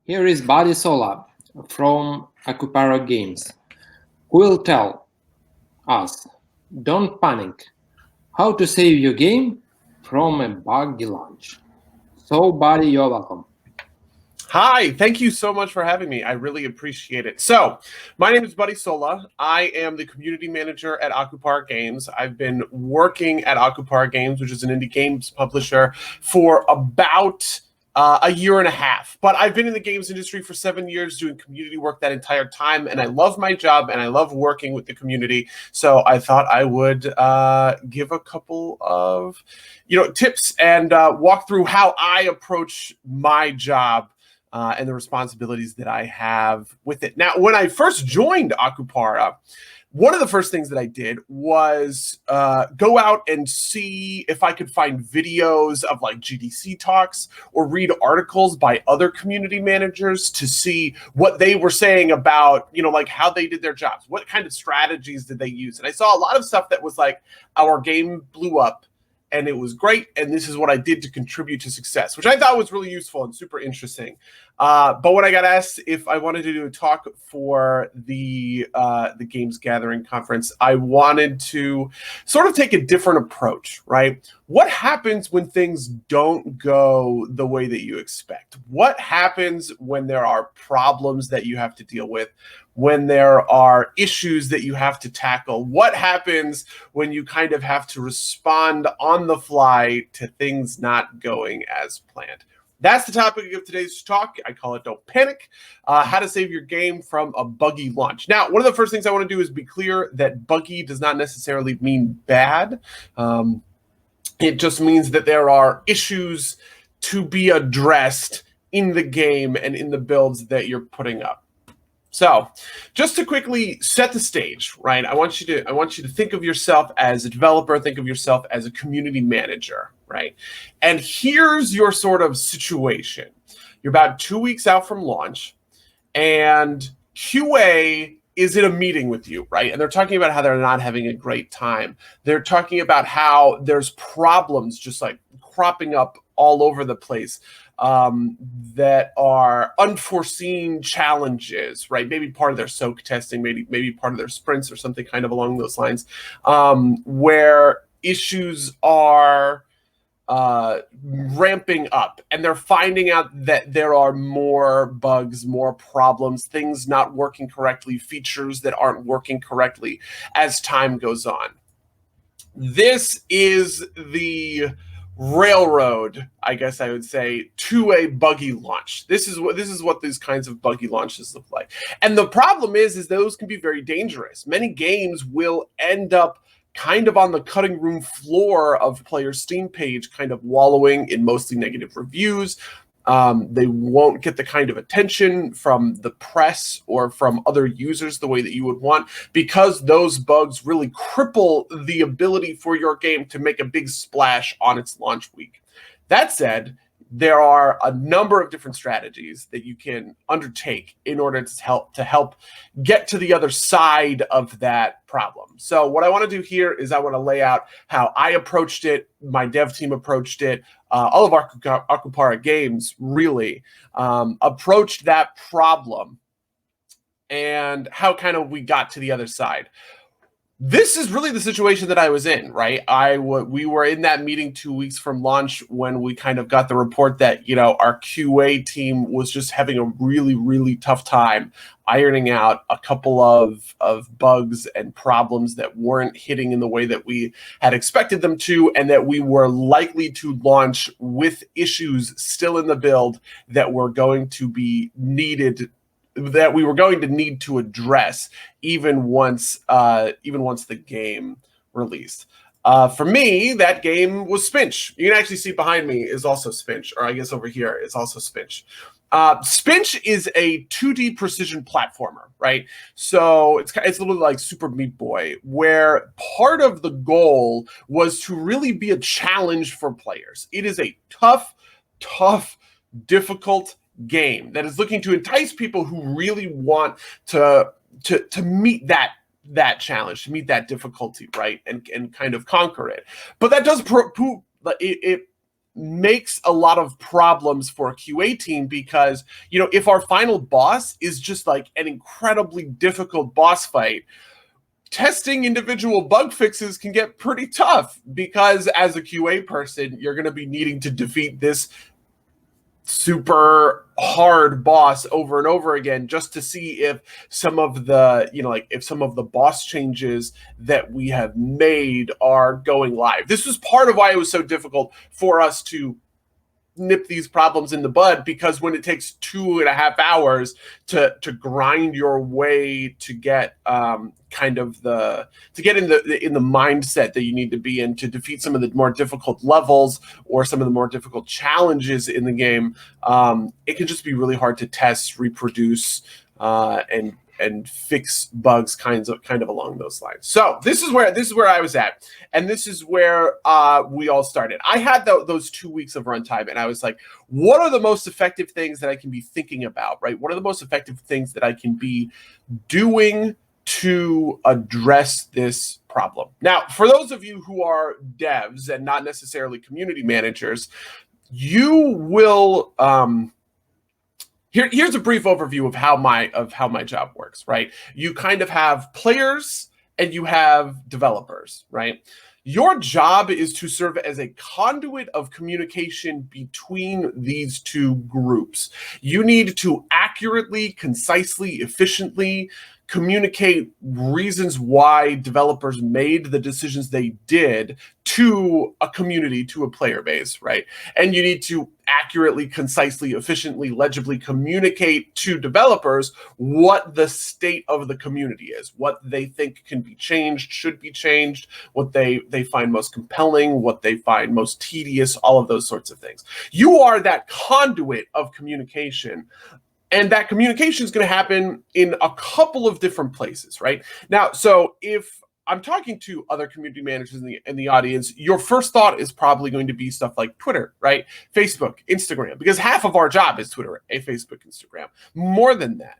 Here is Buddy Sola from Akupara Games, who will tell us, don't panic, how to save your game from a buggy launch. So Buddy, you're welcome. Hi, thank you so much for having me. I really appreciate it. So, my name is Buddy Sola. I am the community manager at Akupara Games. I've been working at Akupara Games, which is an indie games publisher, for about a year and a half. But I've been in the games industry for 7 years doing community work that entire time, and I love my job and I love working with the community. So I thought I would give a couple of tips and walk through how I approach my job and the responsibilities that I have with it. Now, when I first joined Akupara, one of the first things that I did was go out and see if I could find videos of like GDC talks or read articles by other community managers to see what they were saying about, like how they did their jobs. What kind of strategies did they use? And I saw a lot of stuff that was like, our game blew up and it was great, and this is what I did to contribute to success, which I thought was really useful and super interesting. But when I got asked if I wanted to do a talk for the Games Gathering conference, I wanted to sort of take a different approach, right? What happens when things don't go the way that you expect? What happens when there are problems that you have to deal with? When there are issues that you have to tackle? What happens when you kind of have to respond on the fly to things not going as planned? That's the topic of today's talk. I call it Don't Panic, how to save your game from a buggy launch. Now, one of the first things I want to do is be clear that buggy does not necessarily mean bad. It just means that there are issues to be addressed in the game and in the builds that you're putting up. So, just to quickly set the stage, right? I want you to think of yourself as a developer, think of yourself as a community manager, right? And here's your sort of situation. You're about 2 weeks out from launch, and QA is in a meeting with you, right? And they're talking about how they're not having a great time. They're talking about how there's problems just like cropping up all over the place that are unforeseen challenges, right? Maybe part of their soak testing, maybe part of their sprints or something kind of along those lines, where issues are ramping up, and they're finding out that there are more bugs, more problems, things not working correctly, features that aren't working correctly as time goes on. This is the railroad, I guess I would say, to a buggy launch. This is what these kinds of buggy launches look like. And the problem is those can be very dangerous. Many games will end up kind of on the cutting room floor of players' Steam page, kind of wallowing in mostly negative reviews. They won't get the kind of attention from the press or from other users the way that you would want, because those bugs really cripple the ability for your game to make a big splash on its launch week. That said, there are a number of different strategies that you can undertake in order to help get to the other side of that problem. So what I want to do here is I want to lay out how I approached it, my dev team approached it, all of our Akupara Games really approached that problem, and how kind of we got to the other side. This is really the situation that I was in, right? We were in that meeting 2 weeks from launch when we kind of got the report that, our QA team was just having a really, really tough time ironing out a couple of bugs and problems that weren't hitting in the way that we had expected them to, and that we were likely to launch with issues still in the build that were going to be needed, that we were going to need to address even once the game released. For me, that game was Spinch. You can actually see behind me is also Spinch, or I guess over here is also Spinch. Spinch is a 2D precision platformer, right? So it's a little like Super Meat Boy, where part of the goal was to really be a challenge for players. It is a tough, difficult game that is looking to entice people who really want to meet that challenge, to meet that difficulty, right, and kind of conquer it. But that does makes a lot of problems for a QA team because, you know, if our final boss is just like an incredibly difficult boss fight, testing individual bug fixes can get pretty tough because as a QA person, you're going to be needing to defeat this super hard boss over and over again just to see if some of the, you know, like if some of the boss changes that we have made are going live. This was part of why it was so difficult for us to nip these problems in the bud, because when it takes 2.5 hours to grind your way to get kind of to get in the mindset that you need to be in to defeat some of the more difficult levels or some of the more difficult challenges in the game, it can just be really hard to test, reproduce, and fix bugs kind of along those lines. So this is where I was at, and this is where we all started. I had those 2 weeks of runtime, and I was like, what are the most effective things that I can be thinking about, right? What are the most effective things that I can be doing to address this problem? Now, for those of you who are devs and not necessarily community managers, you will Here's a brief overview of how my job works, right? You kind of have players and you have developers, right? Your job is to serve as a conduit of communication between these two groups. You need to accurately, concisely, efficiently communicate reasons why developers made the decisions they did to a community, to a player base, right? And you need to accurately, concisely, efficiently, legibly communicate to developers what the state of the community is, what they think can be changed, should be changed, what they find most compelling, what they find most tedious, all of those sorts of things. You are that conduit of communication. And that communication is going to happen in a couple of different places, right? Now, so if I'm talking to other community managers in the audience, your first thought is probably going to be stuff like Twitter, right? Facebook, Instagram, because half of our job is Twitter, Facebook, Instagram. More than that,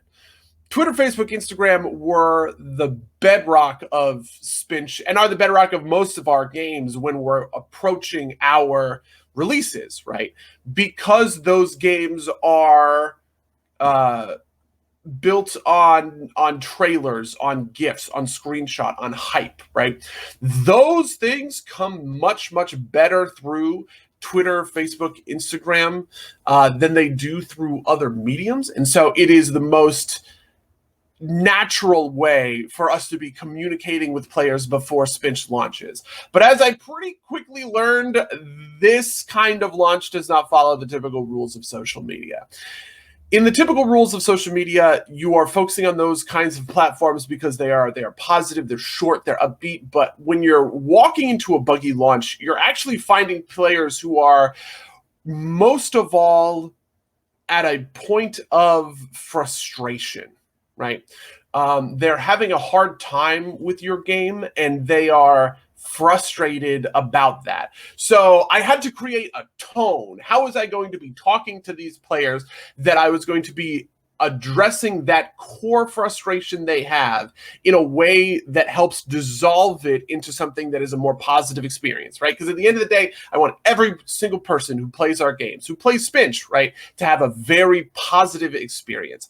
Twitter, Facebook, Instagram were the bedrock of Spinch and are the bedrock of most of our games when we're approaching our releases, right? Because those games are built on trailers, on GIFs, on screenshot, on hype, right? Those things come much better through Twitter, Facebook, Instagram than they do through other mediums. And so it is the most natural way for us to be communicating with players before Spinch launches. But as I pretty quickly learned, this kind of launch does not follow the typical rules of social media. In the typical rules of social media, you are focusing on those kinds of platforms because they are positive, they're short, they're upbeat. But when you're walking into a buggy launch, you're actually finding players who are most of all at a point of frustration, right? They're having a hard time with your game, and they are frustrated about that. So I had to create a tone. How was I going to be talking to these players that I was going to be addressing that core frustration they have in a way that helps dissolve it into something that is a more positive experience, right? Because at the end of the day, I want every single person who plays our games, who plays Spinch, right, to have a very positive experience.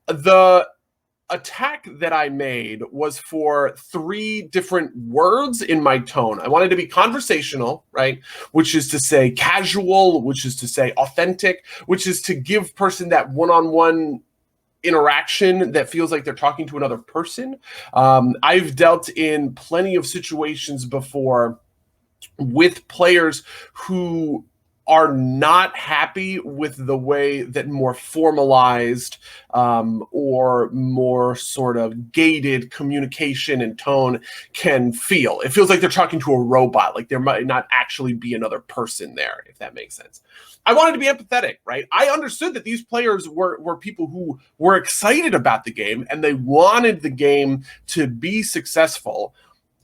The attack that I made was for 3 different words in my tone. I wanted to be conversational, right? Which is to say casual, which is to say authentic, which is to give person that one-on-one interaction that feels like they're talking to another person. I've dealt in plenty of situations before with players who are not happy with the way that more formalized or more sort of gated communication and tone can feel. It feels like they're talking to a robot, like there might not actually be another person there, if that makes sense. I wanted to be empathetic, right? I understood that these players were people who were excited about the game and they wanted the game to be successful.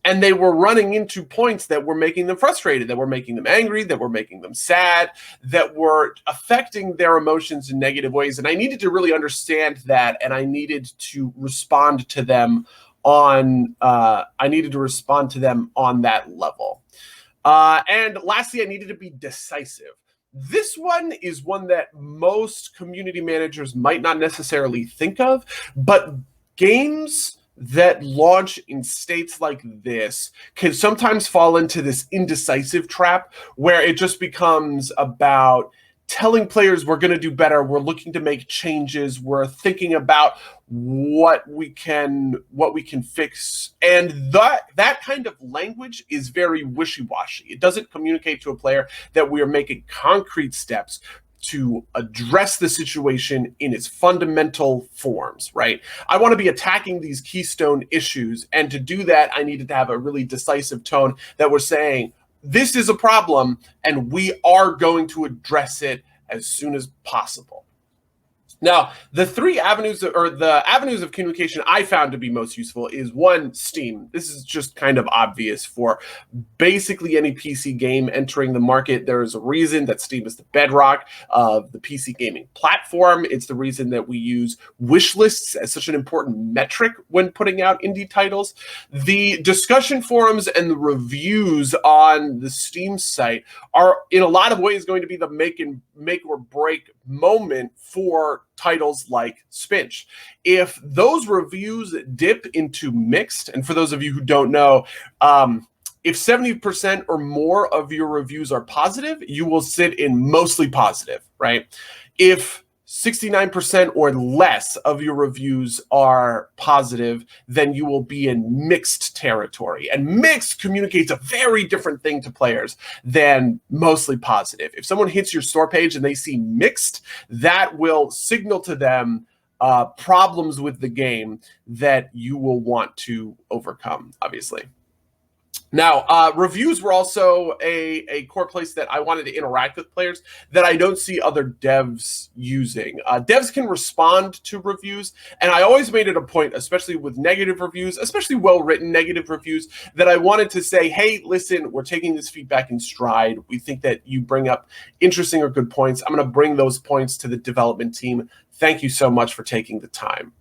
And they were running into points that were making them frustrated, that were making them angry, that were making them sad, that were affecting their emotions in negative ways. And I needed to really understand that, and I needed to respond to them on that level. And lastly, I needed to be decisive. This one is one that most community managers might not necessarily think of, but games that launch in states like this can sometimes fall into this indecisive trap where it just becomes about telling players we're going to do better, we're looking to make changes, we're thinking about what we can fix, and that kind of language is very wishy-washy. It doesn't communicate to a player that we are making concrete steps to address the situation in its fundamental forms, right? I want to be attacking these keystone issues, and to do that, I needed to have a really decisive tone that we're saying, this is a problem, and we are going to address it as soon as possible. Now, the avenues of communication I found to be most useful is one, Steam. This is just kind of obvious for basically any PC game entering the market. There is a reason that Steam is the bedrock of the PC gaming platform. It's the reason that we use wish lists as such an important metric when putting out indie titles. The discussion forums and the reviews on the Steam site are in a lot of ways going to be the make or break moment for titles like Spinch. If those reviews dip into mixed, and for those of you who don't know, if 70% or more of your reviews are positive, you will sit in mostly positive, right? If 69% or less of your reviews are positive, then you will be in mixed territory. And mixed communicates a very different thing to players than mostly positive. If someone hits your store page and they see mixed, that will signal to them problems with the game that you will want to overcome, obviously. Now, reviews were also a core place that I wanted to interact with players that I don't see other devs using. Devs can respond to reviews, and I always made it a point, especially with negative reviews, especially well-written negative reviews, that I wanted to say, hey, listen, we're taking this feedback in stride. We think that you bring up interesting or good points. I'm going to bring those points to the development team. Thank you so much for taking the time.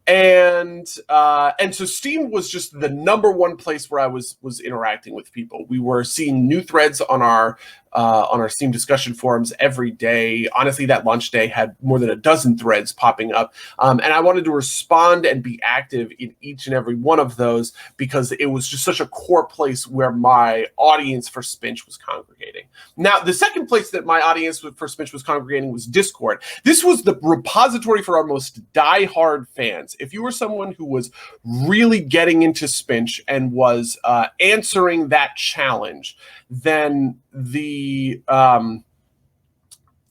And so Steam was just the number one place where I was interacting with people. We were seeing new threads on our Steam discussion forums every day. Honestly, that launch day had more than a dozen threads popping up. And I wanted to respond and be active in each and every one of those because it was just such a core place where my audience for Spinch was congregating. Now, the second place that my audience for Spinch was congregating was Discord. This was the repository for our most diehard fans. If you were someone who was really getting into Spinch and was answering that challenge, then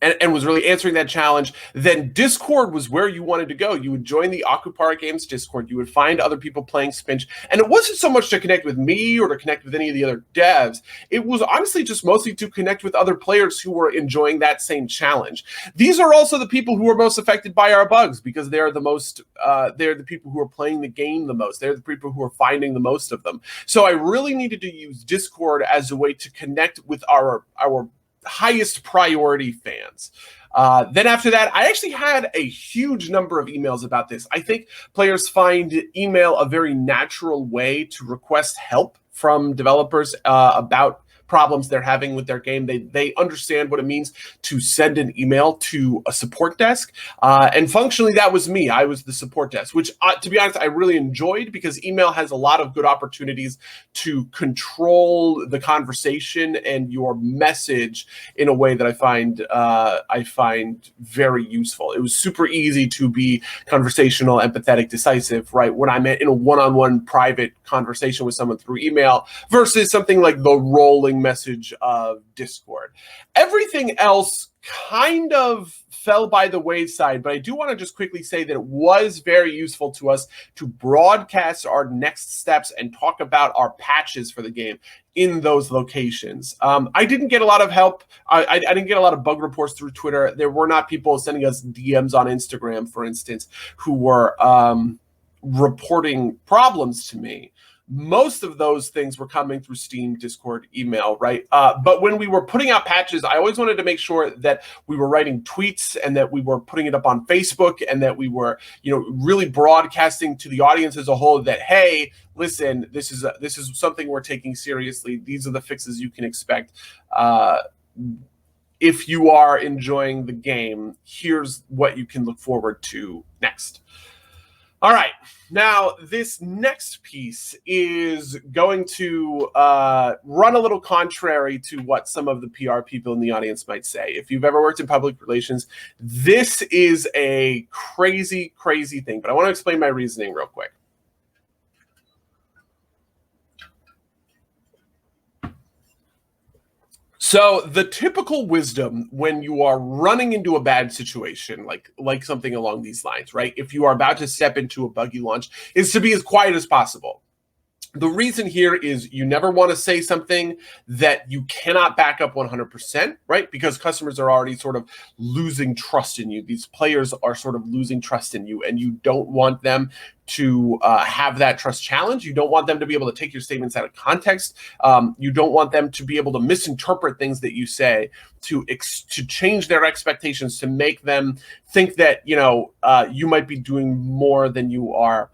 and was really answering that challenge, then Discord was where you wanted to go. You would join the Akupara Games Discord. You would find other people playing Spinch. And it wasn't so much to connect with me or to connect with any of the other devs. It was honestly just mostly to connect with other players who were enjoying that same challenge. These are also the people who are most affected by our bugs because they're the people who are playing the game the most. They're the people who are finding the most of them. So I really needed to use Discord as a way to connect with our highest priority fans. Then after that, I actually had a huge number of emails about this. I think players find email a very natural way to request help from developers about problems they're having with their game. They understand what it means to send an email to a support desk. And functionally, that was me. I was the support desk, which, to be honest, I really enjoyed because email has a lot of good opportunities to control the conversation and your message in a way that I find very useful. It was super easy to be conversational, empathetic, decisive, right? When I'm in a one-on-one private conversation with someone through email versus something like the rolling message of Discord. Everything else kind of fell by the wayside, but I do want to just quickly say that it was very useful to us to broadcast our next steps and talk about our patches for the game in those locations. I didn't get a lot of help. I didn't get a lot of bug reports through Twitter. There were not people sending us DMs on Instagram, for instance, who were reporting problems to me. Most of those things were coming through Steam, Discord, email, right? But when we were putting out patches, I always wanted to make sure that we were writing tweets and that we were putting it up on Facebook and that we were, really broadcasting to the audience as a whole that, hey, listen, this is something we're taking seriously. These are the fixes you can expect. if you are enjoying the game, here's what you can look forward to next. All right, now this next piece is going to run a little contrary to what some of the PR people in the audience might say. If you've ever worked in public relations, this is a crazy, crazy thing, but I want to explain my reasoning real quick. So the typical wisdom when you are running into a bad situation, like something along these lines, right? If you are about to step into a buggy launch, is to be as quiet as possible. The reason here is you never want to say something that you cannot back up 100%, right? Because customers are already sort of losing trust in you. These players are sort of losing trust in you, and you don't want them to have that trust challenge. You don't want them to be able to take your statements out of context. You don't want them to be able to misinterpret things that you say to change their expectations, to make them think that, you might be doing more than you are.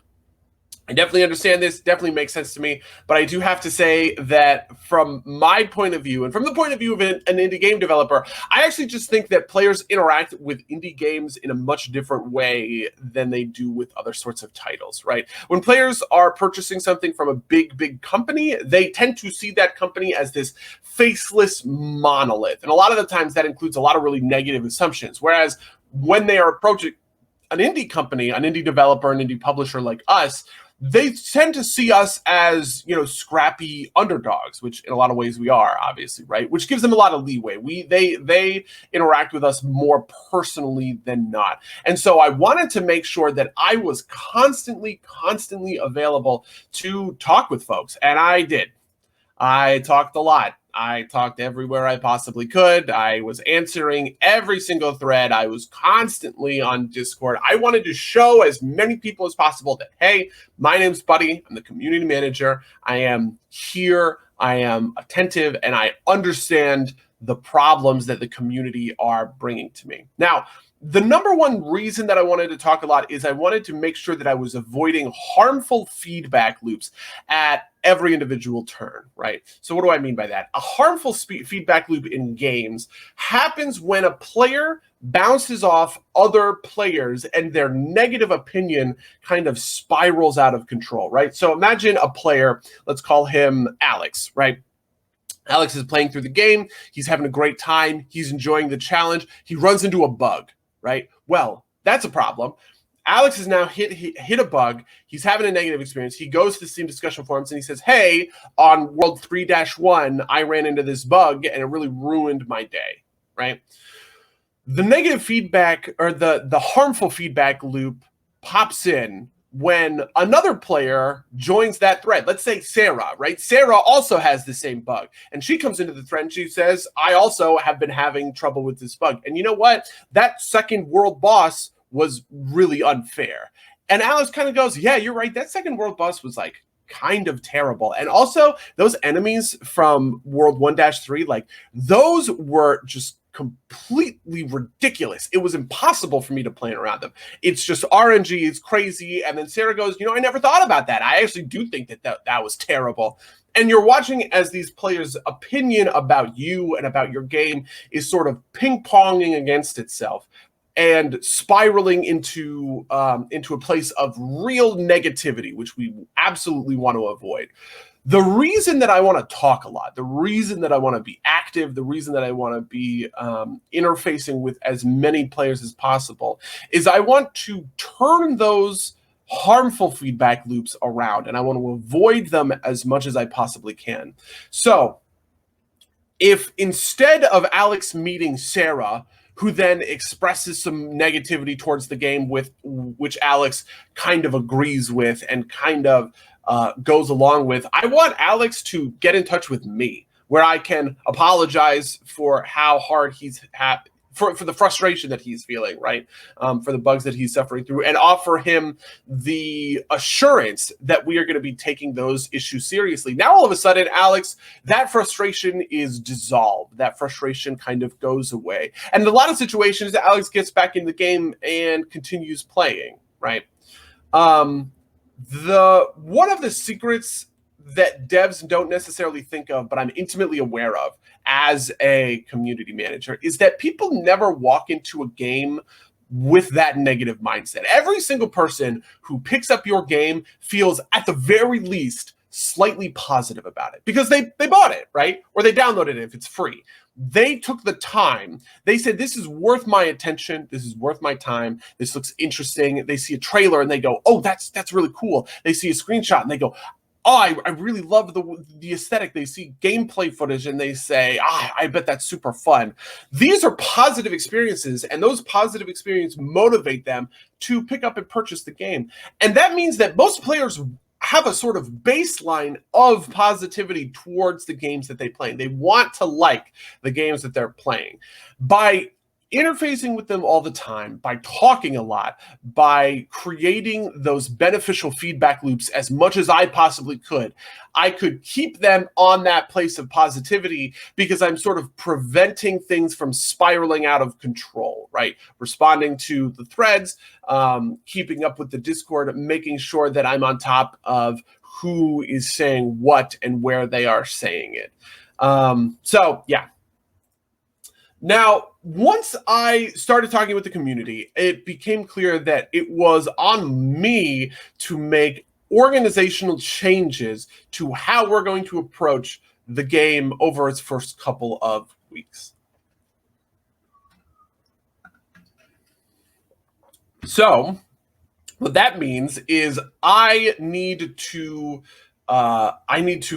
I definitely understand this, definitely makes sense to me, but I do have to say that from my point of view, and from the point of view of an indie game developer, I actually just think that players interact with indie games in a much different way than they do with other sorts of titles, right? When players are purchasing something from a big company, they tend to see that company as this faceless monolith, and a lot of the times that includes a lot of really negative assumptions, whereas when they are approaching an indie company, an indie developer, an indie publisher like us, they tend to see us as, scrappy underdogs, which in a lot of ways we are, obviously, right? Which gives them a lot of leeway. They interact with us more personally than not. And so I wanted to make sure that I was constantly available to talk with folks. And I did. I talked a lot. I talked everywhere I possibly could. I was answering every single thread. I was constantly on Discord. I wanted to show as many people as possible that, hey, my name's Buddy. I'm the community manager. I am here. I am attentive, and I understand the problems that the community are bringing to me. Now, the number one reason that I wanted to talk a lot is I wanted to make sure that I was avoiding harmful feedback loops at every individual turn, right? So what do I mean by that? A harmful feedback loop in games happens when a player bounces off other players and their negative opinion kind of spirals out of control, right? So imagine a player, let's call him Alex, right? Alex is playing through the game. He's having a great time. He's enjoying the challenge. He runs into a bug, right? Well, that's a problem. Alex has now hit a bug. He's having a negative experience. He goes to the Steam discussion forums and he says, hey, on World 3-1, I ran into this bug and it really ruined my day, right? The negative feedback, or the harmful feedback loop, pops in when another player joins that thread. Let's say Sarah, right? Sarah also has the same bug. And she comes into the thread and she says, I also have been having trouble with this bug. And you know what? That second world boss was really unfair. And Alex kind of goes, yeah, you're right. That second world boss was like kind of terrible. And also those enemies from World 1-3, those were just completely ridiculous. It was impossible for me to plan around them. It's just RNG, it's crazy. And then Sarah goes, I never thought about that. I actually do think that was terrible. And you're watching as these players' opinion about you and about your game is sort of ping-ponging against itself and spiraling into a place of real negativity, which we absolutely want to avoid. The reason that I want to talk a lot, the reason that I want to be active, the reason that I want to be interfacing with as many players as possible is I want to turn those harmful feedback loops around, and I want to avoid them as much as I possibly can. So if instead of Alex meeting Sarah, who then expresses some negativity towards the game with which Alex kind of agrees with and kind of goes along with, I want Alex to get in touch with me, where I can apologize for how hard he's for the frustration that he's feeling, right? For the bugs that he's suffering through, and offer him the assurance that we are going to be taking those issues seriously. Now, all of a sudden, Alex, that frustration is dissolved. That frustration kind of goes away. And in a lot of situations, Alex gets back in the game and continues playing, right? One of the secrets that devs don't necessarily think of, but I'm intimately aware of, as a community manager is that people never walk into a game with that negative mindset. Every single person who picks up your game feels at the very least slightly positive about it because they bought it, right? Or they downloaded it if it's free. They took the time. They said, this is worth my attention. This is worth my time. This looks interesting. They see a trailer and they go, oh, that's really cool. They see a screenshot and they go, oh, I really love the aesthetic. They see gameplay footage and they say, I bet that's super fun. These are positive experiences, and those positive experiences motivate them to pick up and purchase the game. And that means that most players have a sort of baseline of positivity towards the games that they play. They want to like the games that they're playing. By interfacing with them all the time, by talking a lot, by creating those beneficial feedback loops as much as I possibly could, I could keep them on that place of positivity because I'm sort of preventing things from spiraling out of control, right? Responding to the threads, keeping up with the Discord, making sure that I'm on top of who is saying what and where they are saying it. So yeah. Now, once I started talking with the community, it became clear that it was on me to make organizational changes to how we're going to approach the game over its first couple of weeks. So what that means is I need to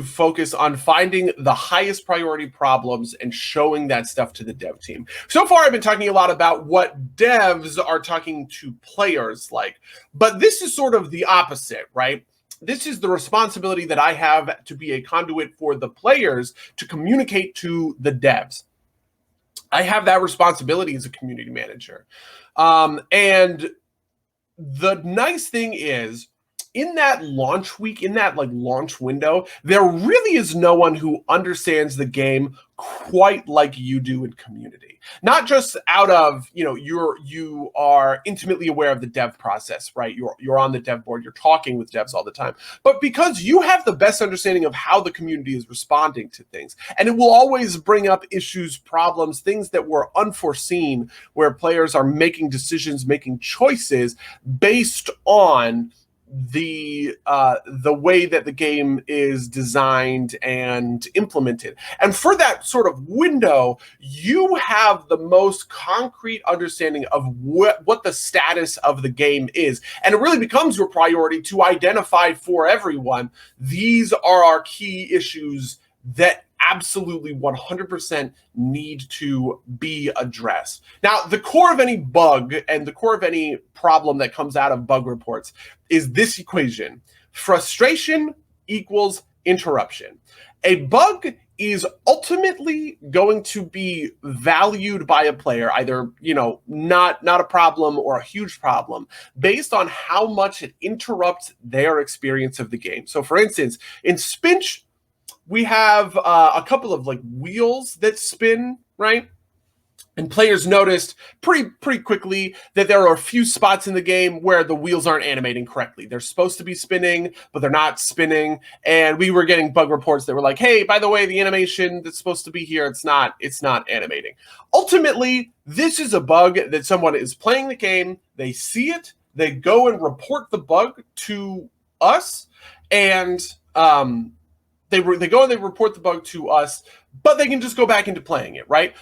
focus on finding the highest priority problems and showing that stuff to the dev team. So far, I've been talking a lot about what devs are talking to players like, but this is sort of the opposite, right? This is the responsibility that I have to be a conduit for the players to communicate to the devs. I have that responsibility as a community manager. And the nice thing is, in that launch week, in that launch window, there really is no one who understands the game quite like you do in community. Not just out of, you are intimately aware of the dev process, right? You're on the dev board, you're talking with devs all the time, but because you have the best understanding of how the community is responding to things. And it will always bring up issues, problems, things that were unforeseen, where players are making decisions, making choices based on the way that the game is designed and implemented. And for that sort of window, you have the most concrete understanding of what the status of the game is. And it really becomes your priority to identify for everyone, these are our key issues that absolutely 100% need to be addressed. Now, the core of any bug and the core of any problem that comes out of bug reports is this equation: frustration equals interruption. A bug is ultimately going to be valued by a player, either, not a problem or a huge problem, based on how much it interrupts their experience of the game. So for instance, in Spinch, we have a couple of wheels that spin, right? And players noticed pretty quickly that there are a few spots in the game where the wheels aren't animating correctly. They're supposed to be spinning, but they're not spinning. And we were getting bug reports that were like, hey, by the way, the animation that's supposed to be here, it's not animating. Ultimately, this is a bug that someone is playing the game, they see it, they go and report the bug to us, and they go and they report the bug to us, but they can just go back into playing it, right?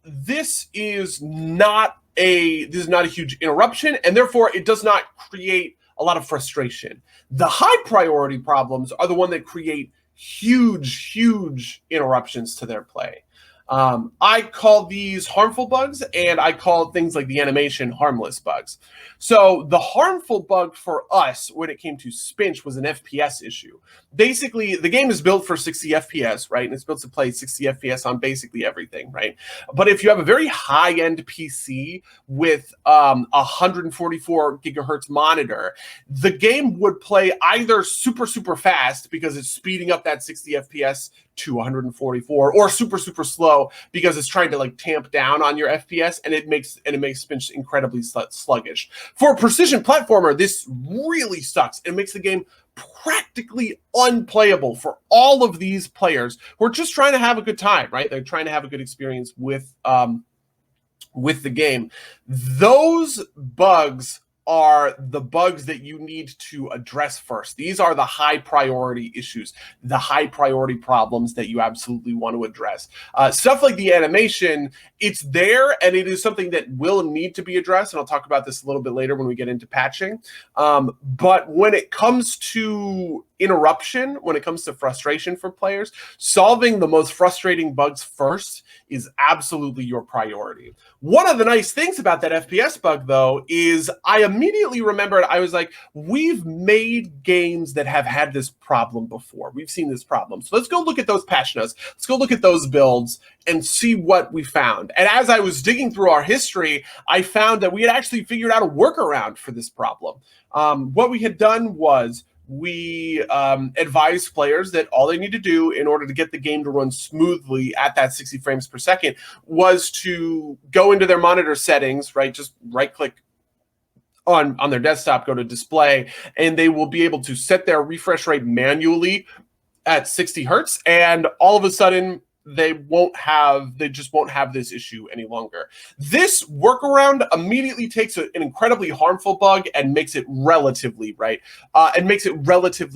This is not a huge interruption, and therefore it does not create a lot of frustration. The high priority problems are the one that create huge interruptions to their play. I call these harmful bugs, and I call things like the animation harmless bugs. So the harmful bug for us when it came to Spinch was an FPS issue. Basically, the game is built for 60 FPS, right? And it's built to play 60 FPS on basically everything, right? But if you have a very high-end PC with 144 gigahertz monitor, the game would play either super fast because it's speeding up that 60 FPS to 144, or super slow because it's trying to tamp down on your FPS, and it makes Spinch incredibly sluggish. For a precision platformer, this really sucks. It makes the game practically unplayable for all of these players who are just trying to have a good time, right? They're trying to have a good experience with the game. Those bugs are the bugs that you need to address first. These are the high priority issues, the high priority problems that you absolutely want to address. Stuff like the animation, it's there and it is something that will need to be addressed. And I'll talk about this a little bit later when we get into patching. But when it comes to interruption, when it comes to frustration for players, solving the most frustrating bugs first is absolutely your priority. One of the nice things about that FPS bug, though, is I immediately remembered, I was like, we've made games that have had this problem before. We've seen this problem. So let's go look at those patch notes. Let's go look at those builds and see what we found. And as I was digging through our history, I found that we had actually figured out a workaround for this problem. What we had done was we advise players that all they need to do in order to get the game to run smoothly at that 60 frames per second was to go into their monitor settings, right? Just right click on their desktop, go to display, and they will be able to set their refresh rate manually at 60 hertz. And all of a sudden, they just won't have this issue any longer. This workaround immediately takes an incredibly harmful bug and makes it relatively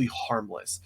harmless.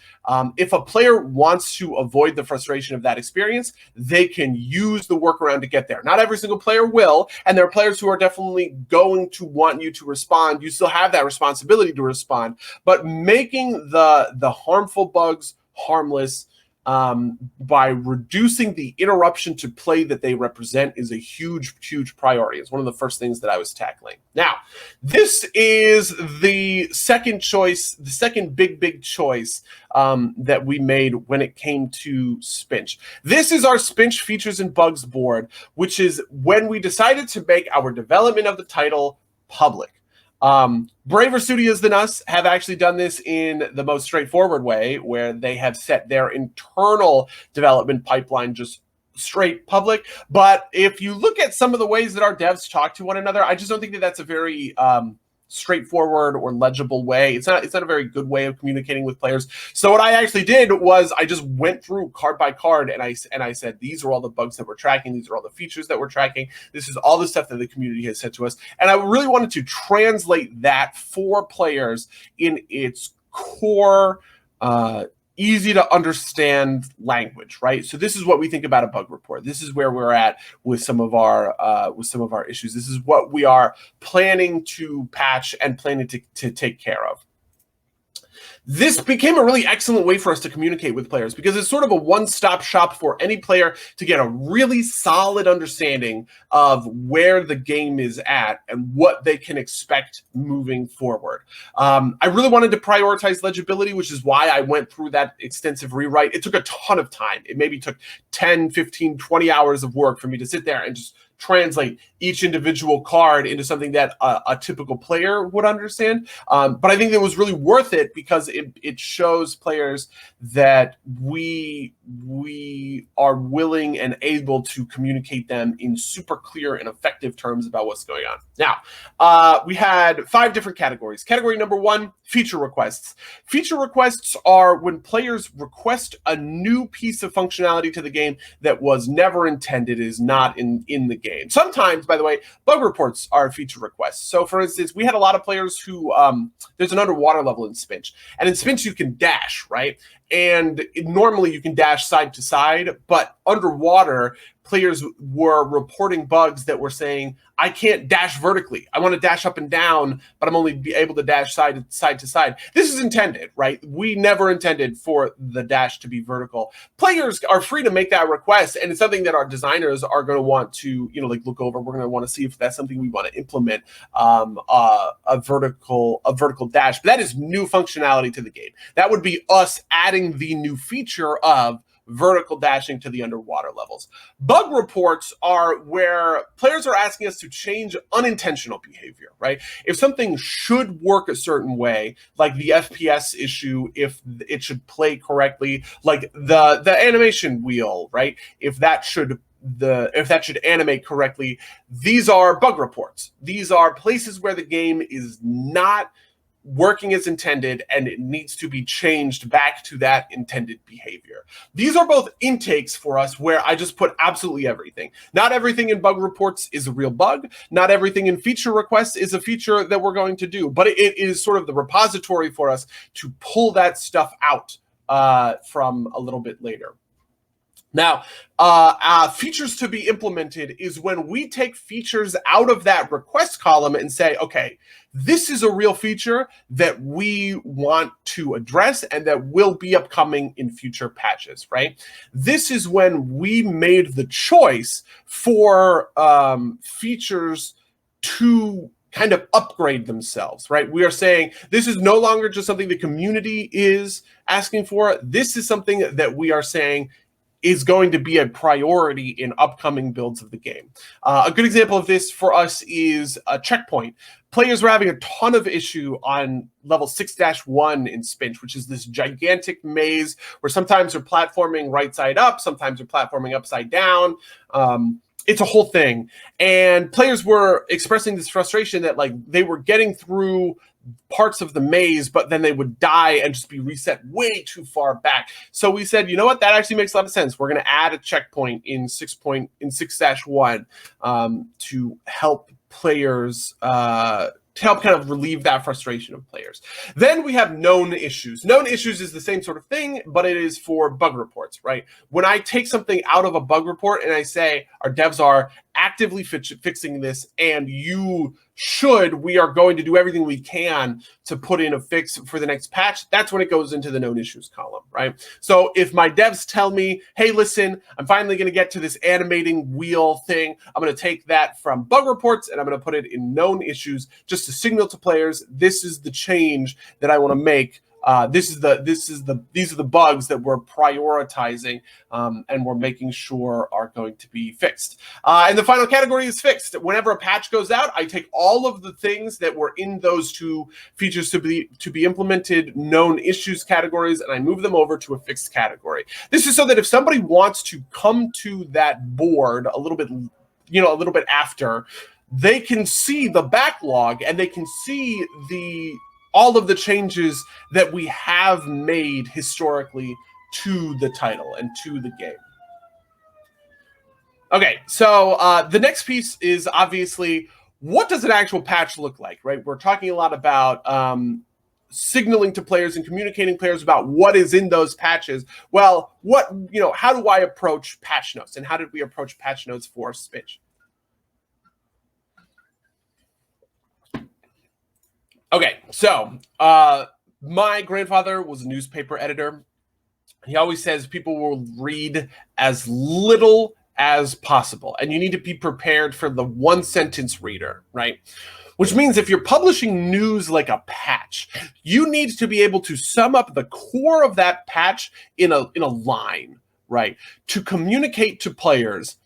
If a player wants to avoid the frustration of that experience, they can use the workaround to get there. Not every single player will, and there are players who are definitely going to want you to respond. You still have that responsibility to respond, but making the harmful bugs harmless by reducing the interruption to play that they represent is a huge, huge priority. It's one of the first things that I was tackling. Now, this is the second choice, the second big choice that we made when it came to Spinch. This is our Spinch features and bugs board, which is when we decided to make our development of the title public. Braver studios than us have actually done this in the most straightforward way, where they have set their internal development pipeline just straight public. But if you look at some of the ways that our devs talk to one another, I just don't think that that's a very straightforward or legible way. It's not a very good way of communicating with players. So what I actually did was I just went through card by card and I said, these are all the bugs that we're tracking. These are all the features that we're tracking. This is all the stuff that the community has said to us. And I really wanted to translate that for players in its core, easy to understand language, right? So this is what we think about a bug report. This is where we're at with some of our issues. This is what we are planning to patch and planning to take care of. This became a really excellent way for us to communicate with players because it's sort of a one-stop shop for any player to get a really solid understanding of where the game is at and what they can expect moving forward. I really wanted to prioritize legibility, which is why I went through that extensive rewrite. It took a ton of time. It maybe took 10, 15, 20 hours of work for me to sit there and just translate each individual card into something that a typical player would understand. But I think it was really worth it because it shows players that we are willing and able to communicate them in super clear and effective terms about what's going on. Now, we had 5 different categories. Category number 1, feature requests. Feature requests are when players request a new piece of functionality to the game that was never intended, is not in the game. Sometimes, by the way, bug reports are feature requests. So for instance, we had a lot of players who, there's an underwater level in Spinch. And in Spinch, you can dash, right? And normally you can dash side to side, but underwater, players were reporting bugs that were saying, I can't dash vertically. I want to dash up and down, but I'm only able to dash side to side. This is intended, right? We never intended for the dash to be vertical. Players are free to make that request, and it's something that our designers are going to want to, look over. We're going to want to see if that's something we want to implement, a vertical dash. But that is new functionality to the game. That would be us adding the new feature of vertical dashing to the underwater levels. Bug reports are where players are asking us to change unintentional behavior, right? If something should work a certain way, like the FPS issue, if it should play correctly, like the animation wheel, right? If that should animate correctly, these are bug reports. These are places where the game is not working as intended, and it needs to be changed back to that intended behavior. These are both intakes for us where I just put absolutely everything. Not everything in bug reports is a real bug. Not everything in feature requests is a feature that we're going to do, but it is sort of the repository for us to pull that stuff out from a little bit later. Now, features to be implemented is when we take features out of that request column and say, okay, this is a real feature that we want to address and that will be upcoming in future patches, right? This is when we made the choice for features to kind of upgrade themselves, right? We are saying this is no longer just something the community is asking for. This is something that we are saying is going to be a priority in upcoming builds of the game. A good example of this for us is a checkpoint. Players were having a ton of issue on level 6-1 in Spinch, which is this gigantic maze where sometimes they're platforming right side up, sometimes they're platforming upside down. It's a whole thing. And players were expressing this frustration that like they were getting through parts of the maze, but then they would die and just be reset way too far back. So we said, you know what, that actually makes a lot of sense. We're going to add a checkpoint in 6-1 to help players to help kind of relieve that frustration of players. Then we have known issues. Known issues is the same sort of thing, but it is for bug reports, right? When I take something out of a bug report and I say our devs are actively fixing this and we are going to do everything we can to put in a fix for the next patch, that's when it goes into the known issues column, right? So if my devs tell me, hey, listen, I'm finally going to get to this animating wheel thing, I'm going to take that from bug reports and I'm going to put it in known issues just to signal to players, this is the change that I want to make. These are the bugs that we're prioritizing and we're making sure are going to be fixed. And the final category is fixed. Whenever a patch goes out, I take all of the things that were in those two features to be implemented known issues categories, and I move them over to a fixed category. This is so that if somebody wants to come to that board a little bit after, they can see the backlog and they can see all of the changes that we have made historically to the title and to the game. Okay, so the next piece is obviously, what does an actual patch look like, right? We're talking a lot about signaling to players and communicating players about what is in those patches. Well, how do I approach patch notes, and how did we approach patch notes for Spinch? Okay, so my grandfather was a newspaper editor. He always says people will read as little as possible, and you need to be prepared for the one-sentence reader, right? Which means if you're publishing news like a patch, you need to be able to sum up the core of that patch in a line, right? To communicate to players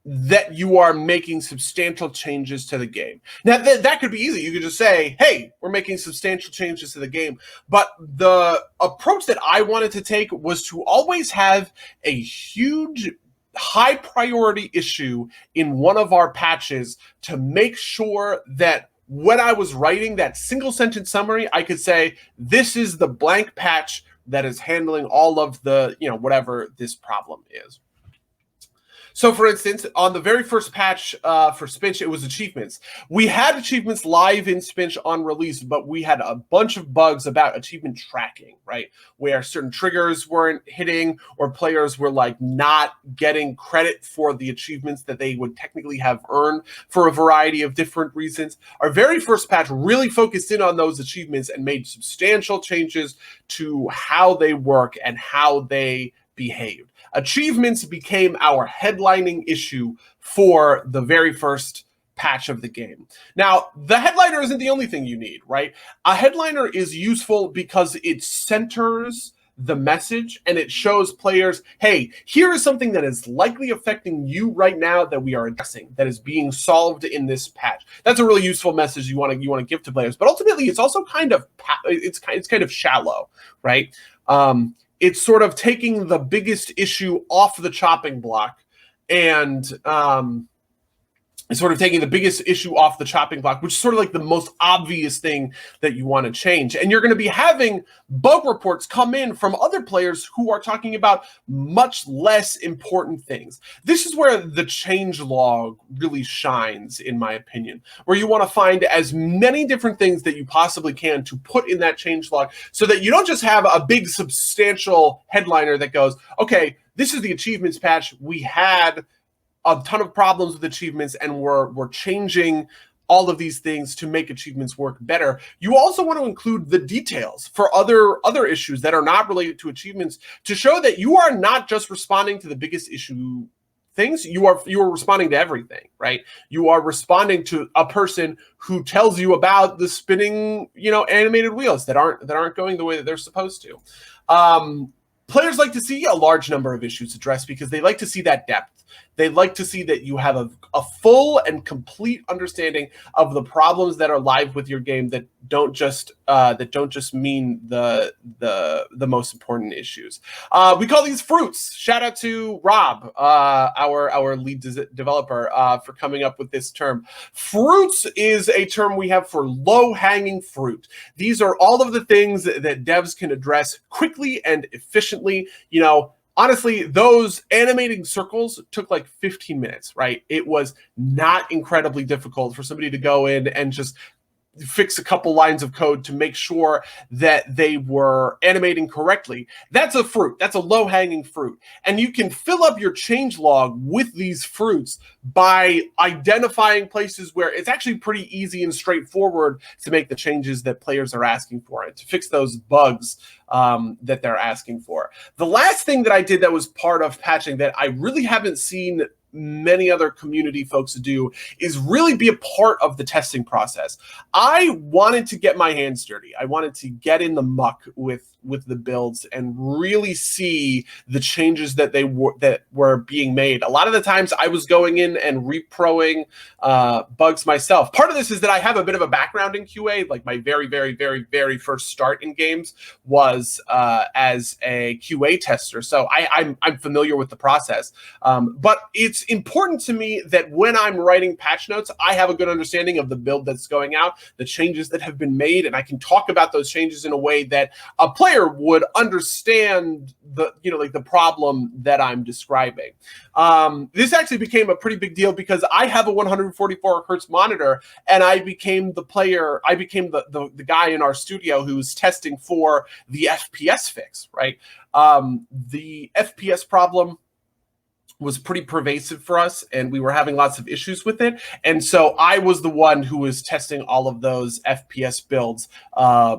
that you are making substantial changes to the game. Now, that could be easy. You could just say, hey, we're making substantial changes to the game. But the approach that I wanted to take was to always have a huge, high priority issue in one of our patches to make sure that when I was writing that single sentence summary, I could say, this is the blank patch that is handling all of the, whatever this problem is. So, for instance, on the very first patch for Spinch, it was achievements. We had achievements live in Spinch on release, but we had a bunch of bugs about achievement tracking, right? Where certain triggers weren't hitting, or players were like not getting credit for the achievements that they would technically have earned for a variety of different reasons. Our very first patch really focused in on those achievements and made substantial changes to how they work and how they behaved. Achievements became our headlining issue for the very first patch of the game. Now, the headliner isn't the only thing you need, right? A headliner is useful because it centers the message and it shows players, hey, here is something that is likely affecting you right now that we are addressing, that is being solved in this patch. That's a really useful message you want to give to players. But ultimately, it's also kind of shallow, right? It's sort of taking the biggest issue off the chopping block and sort of taking the biggest issue off the chopping block, which is sort of like the most obvious thing that you want to change. And you're going to be having bug reports come in from other players who are talking about much less important things. This is where the change log really shines, in my opinion, where you want to find as many different things that you possibly can to put in that change log so that you don't just have a big substantial headliner that goes, okay, this is the achievements patch. We had a ton of problems with achievements, and we're changing all of these things to make achievements work better. You also want to include the details for other issues that are not related to achievements to show that you are not just responding to the biggest issue things. You are responding to everything, right? You are responding to a person who tells you about the spinning, animated wheels that aren't going the way that they're supposed to. Players like to see a large number of issues addressed because they like to see that depth. They like to see that you have a full and complete understanding of the problems that are live with your game that don't just mean the most important issues. We call these fruits. Shout out to Rob, our lead developer, for coming up with this term. Fruits is a term we have for low-hanging fruit. These are all of the things that devs can address quickly and efficiently. Honestly, those animating circles took like 15 minutes, right? It was not incredibly difficult for somebody to go in and just fix a couple lines of code to make sure that they were animating correctly. That's a fruit. That's a low-hanging fruit. And you can fill up your change log with these fruits by identifying places where it's actually pretty easy and straightforward to make the changes that players are asking for and to fix those bugs that they're asking for. The last thing that I did that was part of patching that I really haven't seen many other community folks do is really be a part of the testing process. I wanted to get my hands dirty. I wanted to get in the muck with the builds and really see the changes that were being made. A lot of the times I was going in and reproing bugs myself. Part of this is that I have a bit of a background in QA. Like my very, very, very, very first start in games was as a QA tester. So I'm familiar with the process. But it's important to me that when I'm writing patch notes, I have a good understanding of the build that's going out, the changes that have been made, and I can talk about those changes in a way that a player would understand the problem that I'm describing. This actually became a pretty big deal because I have a 144 hertz monitor, and I became the guy in our studio who's testing for the FPS fix, right? The FPS problem was pretty pervasive for us, and we were having lots of issues with it. And so I was the one who was testing all of those FPS builds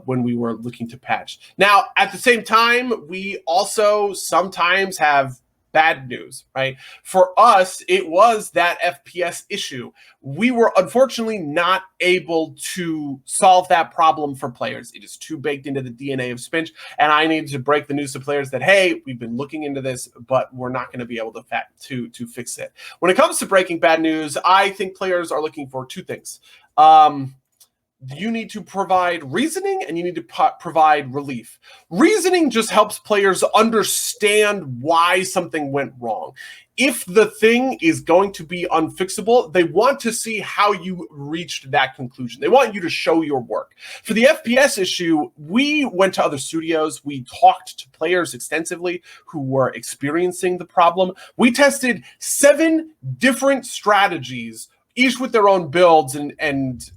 when we were looking to patch. Now, at the same time, we also sometimes have bad news, right? For us, it was that FPS issue. We were unfortunately not able to solve that problem for players. It is too baked into the DNA of Spinch, and I needed to break the news to players that, hey, we've been looking into this, but we're not going to be able to fix it. When it comes to breaking bad news, I think players are looking for two things. You need to provide reasoning and you need to provide relief. Reasoning just helps players understand why something went wrong. If the thing is going to be unfixable, they want to see how you reached that conclusion. They want you to show your work. For the FPS issue, we went to other studios. We talked to players extensively who were experiencing the problem. We tested 7 different strategies, each with their own builds and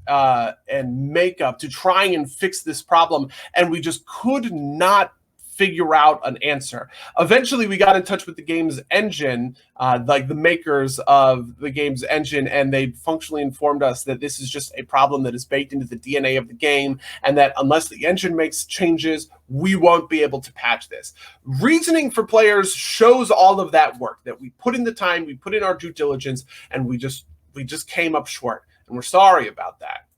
makeup to try and fix this problem, and we just could not figure out an answer. Eventually, we got in touch with the game's engine, like the makers of the game's engine, and they functionally informed us that this is just a problem that is baked into the DNA of the game, and that unless the engine makes changes, we won't be able to patch this. Reasoning for players shows all of that work, that we put in the time, we put in our due diligence, and we just came up short, and we're sorry about that.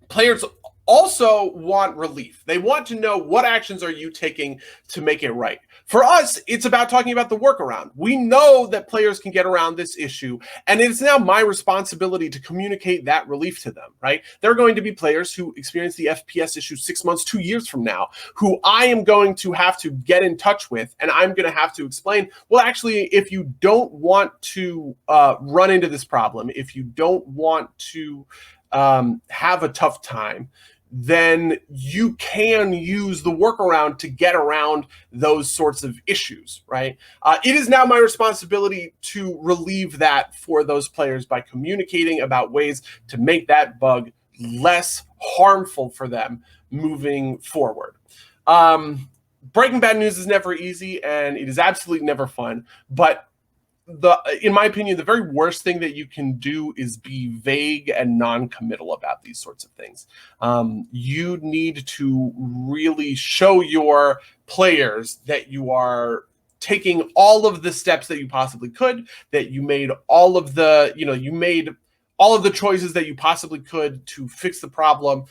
Players also want relief. They want to know what actions are you taking to make it right. For us, it's about talking about the workaround. We know that players can get around this issue, and it's now my responsibility to communicate that relief to them, right? There are going to be players who experience the FPS issue 6 months, 2 years from now, who I am going to have to get in touch with, and I'm going to have to explain, well, actually, if you don't want to run into this problem, if you don't want to have a tough time, then you can use the workaround to get around those sorts of issues, right? It is now my responsibility to relieve that for those players by communicating about ways to make that bug less harmful for them moving forward. Breaking bad news is never easy, and it is absolutely never fun, but in my opinion, the very worst thing that you can do is be vague and non-committal about these sorts of things. You need to really show your players that you are taking all of the steps that you possibly could, that you made all of the, you made all of the choices that you possibly could to fix the problem.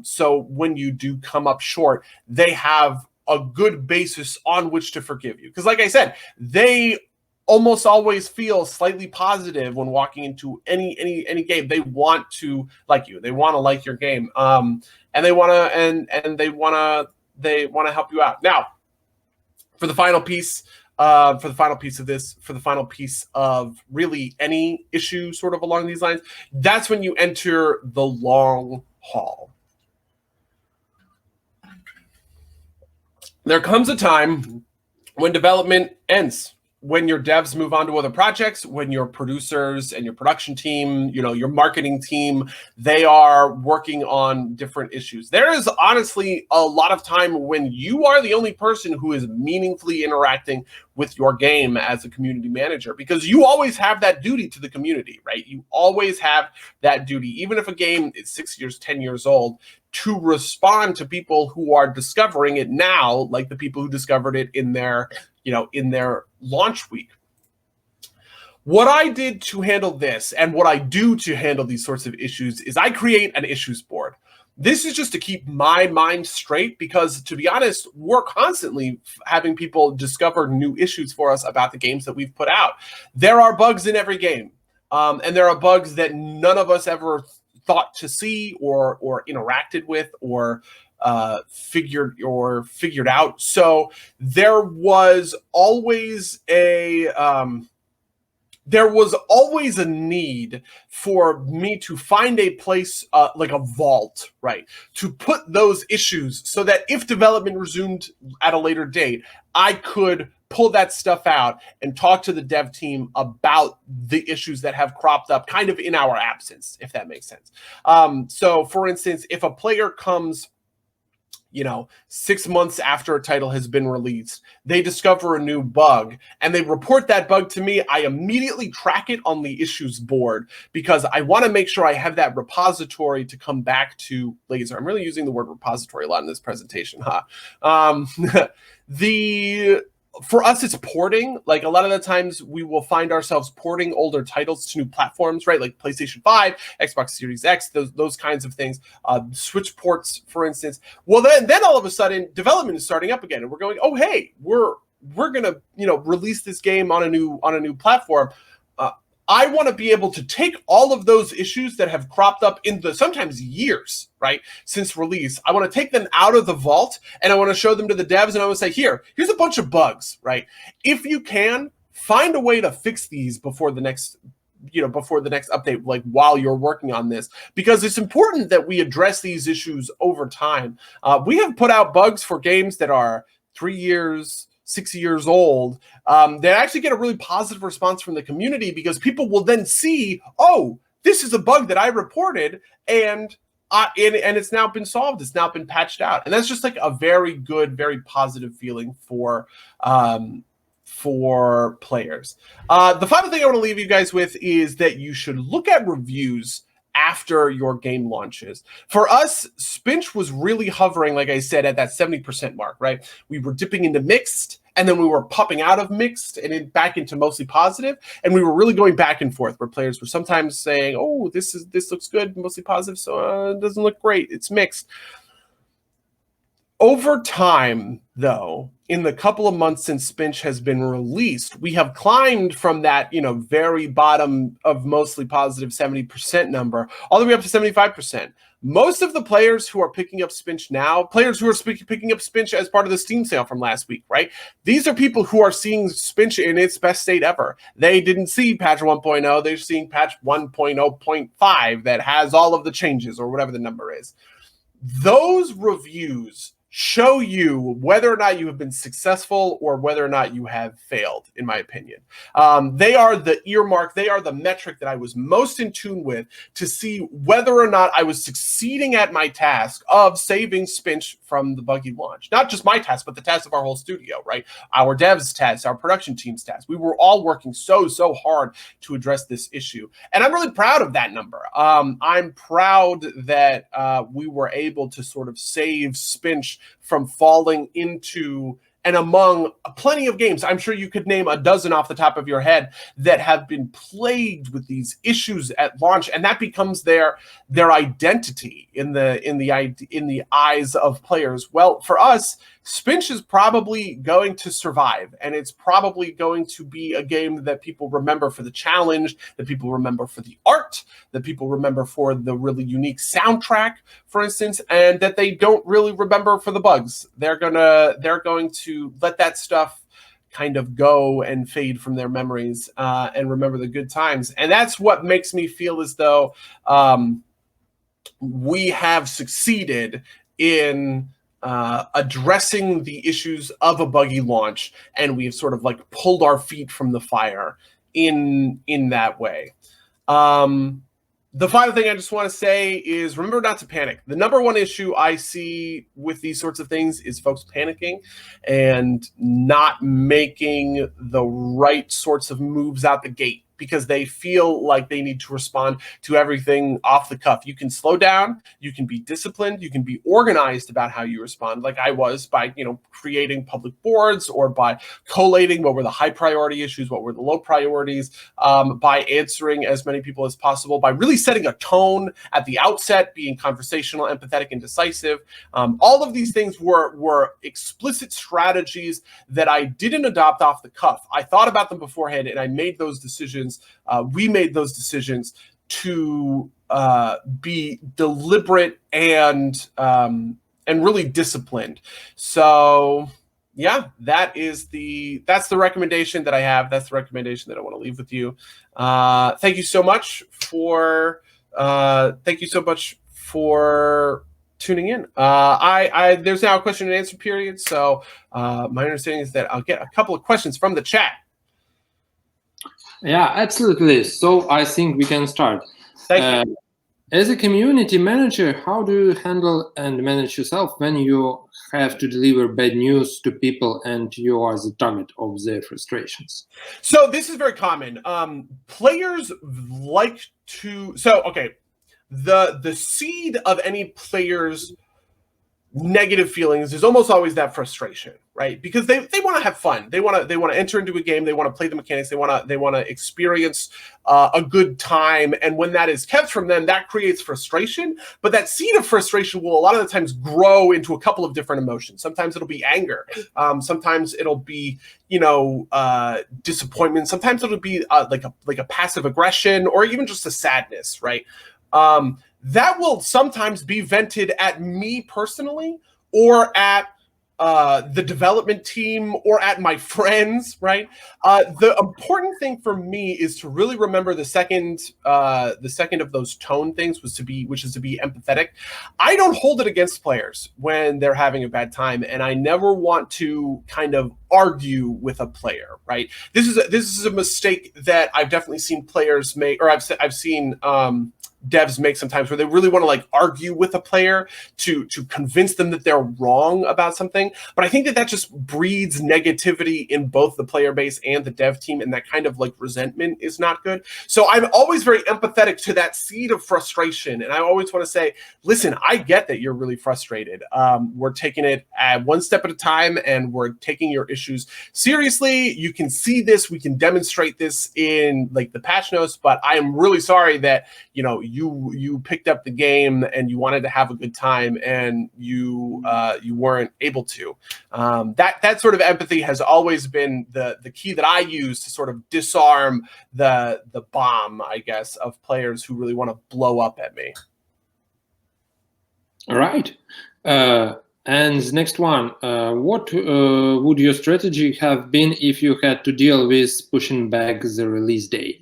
So when you do come up short, they have a good basis on which to forgive you. Because like I said, they almost always feel slightly positive when walking into any game. They want to like you. They want to like your game. And they want to help you out. Now, for the final piece of really any issue sort of along these lines, that's when you enter the long haul. There comes a time when development ends, when your devs move on to other projects, when your producers and your production team, your marketing team, they are working on different issues. There is honestly a lot of time when you are the only person who is meaningfully interacting with your game as a community manager, because you always have that duty to the community, right? You always have that duty, even if a game is 6 years, 10 years old, to respond to people who are discovering it now, like the people who discovered it in their launch week. What I did to handle this, and what I do to handle these sorts of issues, is I create an issues board. This is just to keep my mind straight, because to be honest, we're constantly having people discover new issues for us about the games that we've put out. There are bugs in every game, and there are bugs that none of us ever thought to see or interacted with or figured out. So there was always a need for me to find a place like a vault, right, to put those issues so that if development resumed at a later date, I could pull that stuff out and talk to the dev team about the issues that have cropped up kind of in our absence, if that makes sense. So for instance, if a player comes 6 months after a title has been released, they discover a new bug and they report that bug to me, I immediately track it on the issues board, because I want to make sure I have that repository to come back to later. I'm really using the word repository a lot in this presentation, huh? For us, it's porting. Like a lot of the times we will find ourselves porting older titles to new platforms, right? Like PlayStation 5, Xbox Series X, those kinds of things. Switch ports, for instance. Well, then all of a sudden development is starting up again, and we're going, oh, hey, we're gonna release this game on a new platform. I want to be able to take all of those issues that have cropped up in the sometimes years, right, since release. I want to take them out of the vault and I want to show them to the devs, and I want to say, here's a bunch of bugs, right? If you can, find a way to fix these before the next update, like while you're working on this, because it's important that we address these issues over time. We have put out bugs for games that are 3 years, 6 years old, they actually get a really positive response from the community, because people will then see, oh, this is a bug that I reported, and it's now been solved. It's now been patched out, and that's just like a very good, very positive feeling for players. The final thing I want to leave you guys with is that you should look at reviews after your game launches. For us, Spinch was really hovering, like I said, at that 70% mark, right? We were dipping into mixed, and then we were popping out of mixed and back into mostly positive, and we were really going back and forth where players were sometimes saying, oh, this looks good, mostly positive, so it doesn't look great, it's mixed. Over time, though, in the couple of months since Spinch has been released, we have climbed from that, very bottom of mostly positive 70% number all the way up to 75%. Most of the players who are picking up Spinch now, players who are picking up Spinch as part of the Steam sale from last week, right? These are people who are seeing Spinch in its best state ever. They didn't see patch 1.0. They're seeing patch 1.0.5 that has all of the changes or whatever the number is. Those reviews show you whether or not you have been successful or whether or not you have failed, in my opinion. They are the earmark, they are the metric that I was most in tune with to see whether or not I was succeeding at my task of saving Spinch from the buggy launch. Not just my task, but the task of our whole studio, right? Our devs' task, our production team's task. We were all working so hard to address this issue. And I'm really proud of that number. I'm proud that we were able to sort of save Spinch from falling into and among plenty of games. I'm sure you could name a dozen off the top of your head that have been plagued with these issues at launch, and that becomes their identity in the eyes of players. Well, for us, Spinch is probably going to survive, and it's probably going to be a game that people remember for the challenge, that people remember for the art, that people remember for the really unique soundtrack, for instance, and that they don't really remember for the bugs. They're going to let that stuff kind of go and fade from their memories and remember the good times. And that's what makes me feel as though we have succeeded in addressing the issues of a buggy launch, and we've sort of like pulled our feet from the fire in that way. The final thing I just want to say is remember not to panic. The number one issue I see with these sorts of things is folks panicking and not making the right sorts of moves out the gate because they feel like they need to respond to everything off the cuff. You can slow down, you can be disciplined, you can be organized about how you respond, like I was by, creating public boards or by collating what were the high priority issues, what were the low priorities, by answering as many people as possible, by really setting a tone at the outset, being conversational, empathetic, and decisive. All of these things were explicit strategies that I didn't adopt off the cuff. I thought about them beforehand and I made those decisions. We made those decisions to be deliberate and really disciplined. So yeah, that's the recommendation that I have. That's the recommendation that I want to leave with you. Thank you so much for tuning in. There's now a question and answer period. So my understanding is that I'll get a couple of questions from the chat. Yeah, absolutely. So I think we can start. Thank you. As a community manager, how do you handle and manage yourself when you have to deliver bad news to people and you are the target of their frustrations? So this is very common. Players like to... So, okay, the seed of any player's negative feelings is almost always that frustration, right? Because they want to have fun. They want to enter into a game. They want to play the mechanics. They want to experience a good time. And when that is kept from them, that creates frustration. But that seed of frustration will a lot of the times grow into a couple of different emotions. Sometimes it'll be anger. Sometimes it'll be disappointment. Sometimes it'll be like a passive aggression or even just a sadness, right? That will sometimes be vented at me personally or at the development team or at my friends, right? The important thing for me is to really remember the second of those tone things which is to be empathetic. I don't hold it against players when they're having a bad time, and I never want to kind of argue with a player, right? This is a mistake that I've definitely seen players make, or I've seen devs make sometimes, where they really want to like argue with a player to convince them that they're wrong about something. But I think that just breeds negativity in both the player base and the dev team, and that kind of like resentment is not good. So I'm always very empathetic to that seed of frustration, and I always want to say, listen, I get that you're really frustrated. We're taking it one step at a time, and we're taking your issues seriously. You can see this, we can demonstrate this in like the patch notes, but I am really sorry that you picked up the game and you wanted to have a good time and you weren't able to. That sort of empathy has always been the key that I use to sort of disarm the bomb, I guess, of players who really want to blow up at me. All right. And the next one, what would your strategy have been if you had to deal with pushing back the release date?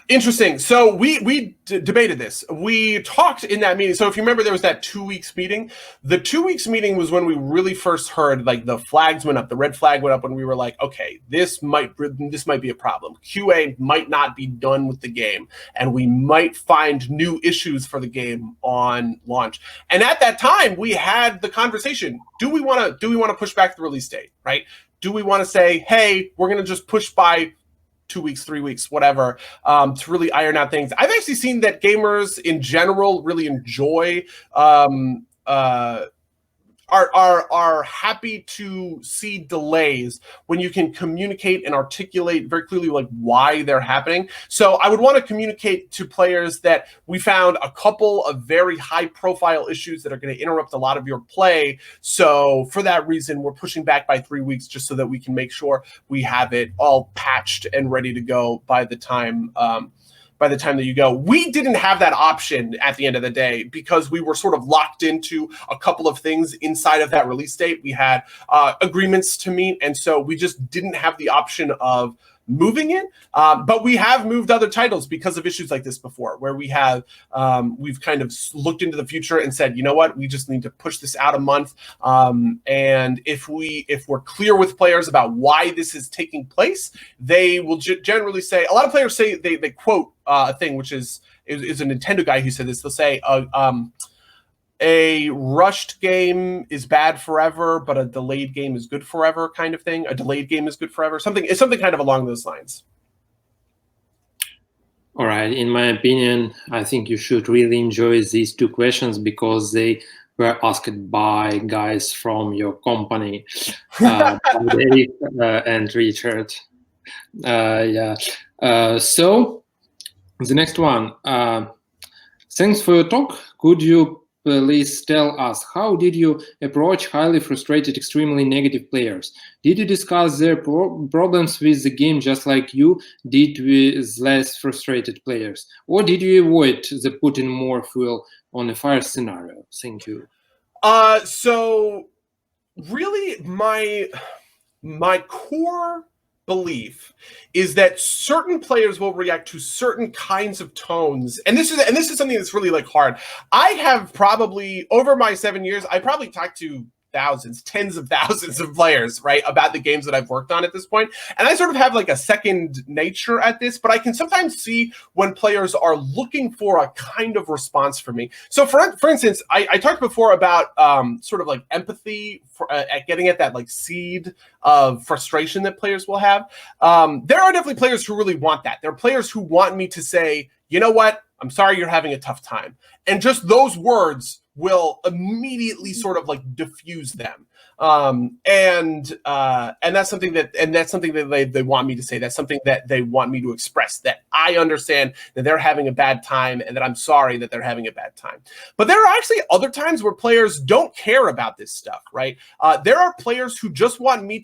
Interesting. So we debated this. We talked in that meeting. So if you remember, there was that 2 weeks meeting. The 2 weeks meeting was when we really first heard like the flags went up. The red flag went up when we were like, okay, this might be a problem. QA might not be done with the game, and we might find new issues for the game on launch. And at that time, we had the conversation: do we want to push back the release date? Right? Do we want to say, hey, we're going to just push by 2 weeks, 3 weeks, whatever, to really iron out things? I've actually seen that gamers in general really enjoy are happy to see delays when you can communicate and articulate very clearly like why they're happening. So I would want to communicate to players that we found a couple of very high profile issues that are going to interrupt a lot of your play. So for that reason, we're pushing back by 3 weeks just so that we can make sure we have it all patched and ready to go by the time that you go. We didn't have that option at the end of the day because we were sort of locked into a couple of things inside of that release date. We had agreements to meet, and so we just didn't have the option of moving it. But we have moved other titles because of issues like this before, where we've kind of looked into the future and said, you know what, we just need to push this out a month. And if we're clear with players about why this is taking place, they will generally say, a lot of players say, they quote a thing, which is a Nintendo guy who said this. They'll say, a rushed game is bad forever, but a delayed game is good forever, kind of thing. A delayed game is good forever. Something kind of along those lines. All right. In my opinion, I think you should really enjoy these two questions because they were asked by guys from your company, Dave and Richard. So the next one. Thanks for your talk. Could you please tell us, how did you approach highly frustrated, extremely negative players? Did you discuss their problems with the game just like you did with less frustrated players? Or did you avoid the putting more fuel on a fire scenario? Thank you. So really my core belief is that certain players will react to certain kinds of tones, and this is something that's really like hard. I have probably, over my 7 years, I probably talked to thousands, tens of thousands of players, right, about the games that I've worked on at this point. And I sort of have like a second nature at this, but I can sometimes see when players are looking for a kind of response from me. So for instance, I talked before about sort of like empathy at getting at that like seed of frustration that players will have. There are definitely players who really want that. There are players who want me to say, you know what, I'm sorry you're having a tough time. And just those words will immediately sort of like diffuse them. And that's something that they want me to say. That's something that they want me to express, that I understand that they're having a bad time and that I'm sorry that they're having a bad time. But there are actually other times where players don't care about this stuff, right? There are players who just want me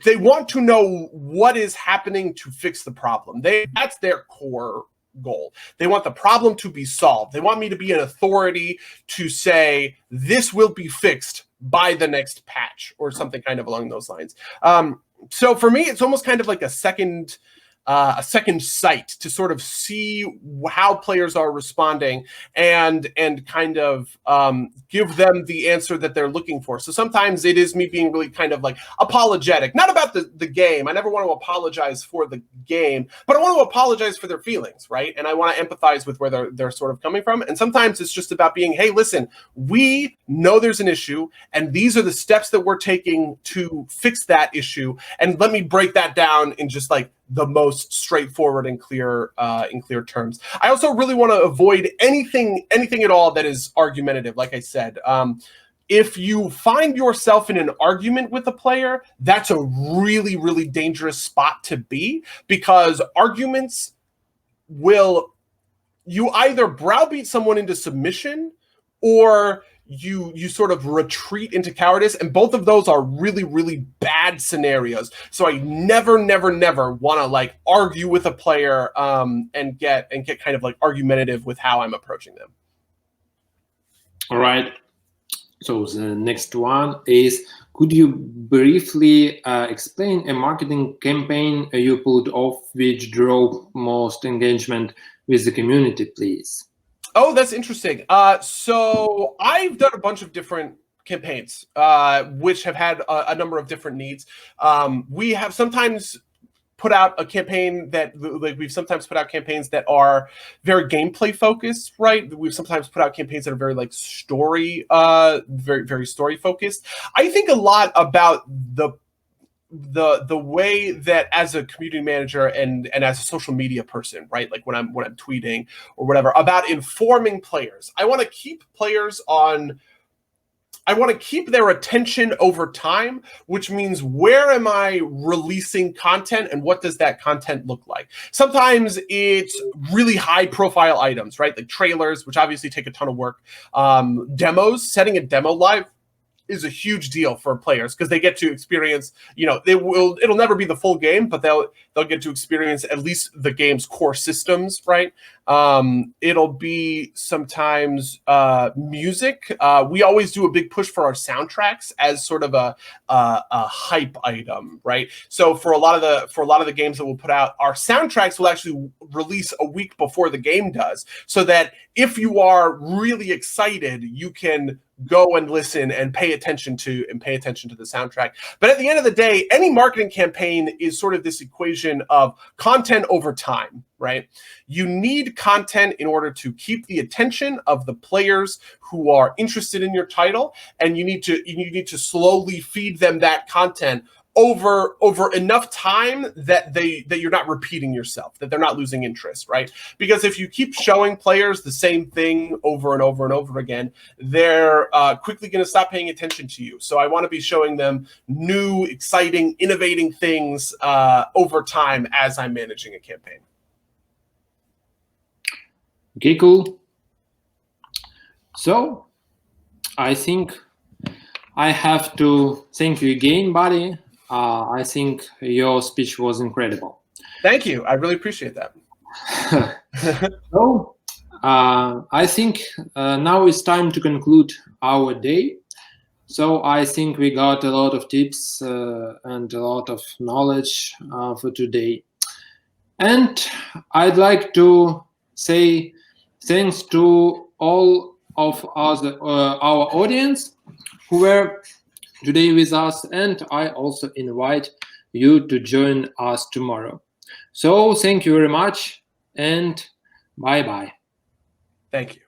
they want to know what is happening to fix the problem. That's their core goal. They want the problem to be solved. They want me to be an authority to say this will be fixed by the next patch or something kind of along those lines. So for me, it's almost kind of like a second second sight to sort of see how players are responding and kind of give them the answer that they're looking for. So sometimes it is me being really kind of like apologetic, not about the game. I never want to apologize for the game, but I want to apologize for their feelings, right? And I want to empathize with where they're sort of coming from. And sometimes it's just about being, hey, listen, we know there's an issue, and these are the steps that we're taking to fix that issue. And let me break that down in just like the most straightforward and clear terms. I also really want to avoid anything at all that is argumentative. Like I said, if you find yourself in an argument with a player, that's a really, really dangerous spot to be, because arguments you either browbeat someone into submission, or you sort of retreat into cowardice, and both of those are really, really bad scenarios. So I never want to like argue with a player and get kind of like argumentative with how I'm approaching them. All right. So the next one is, could you briefly explain a marketing campaign you pulled off which drove most engagement with the community, please? Oh, that's interesting. So I've done a bunch of different campaigns, which have had a number of different needs. We have sometimes put out a campaign that, like, we've sometimes put out campaigns that are very gameplay focused, right? We've sometimes put out campaigns that are very like story, very, very story focused. I think a lot about the way that as a community manager and as a social media person, right? Like when I'm tweeting or whatever, about informing players. I want to keep their attention over time, which means where am I releasing content and what does that content look like? Sometimes it's really high profile items, right? Like trailers, which obviously take a ton of work. Demos, setting a demo live is a huge deal for players, because they get to experience, it'll never be the full game, but they'll get to experience at least the game's core systems, right? It'll be sometimes music. We always do a big push for our soundtracks as sort of a hype item, right? So for a lot of the games that we'll put out, our soundtracks will actually release a week before the game does, so that if you are really excited, you can go and listen and pay attention to the soundtrack. But at the end of the day, any marketing campaign is sort of this equation of content over time, right? You need content in order to keep the attention of the players who are interested in your title, and you need to slowly feed them that content over enough time that you're not repeating yourself, that they're not losing interest, right? Because if you keep showing players the same thing over and over and over again, they're quickly going to stop paying attention to you. So I want to be showing them new, exciting, innovating things over time as I'm managing a campaign. Okay, cool. So I think I have to thank you again, buddy. I think your speech was incredible. Thank you. I really appreciate that. So I think now it's time to conclude our day. So I think we got a lot of tips and a lot of knowledge for today. And I'd like to say thanks to all of our audience who were today with us, and I also invite you to join us tomorrow. So thank you very much, and bye-bye. Thank you.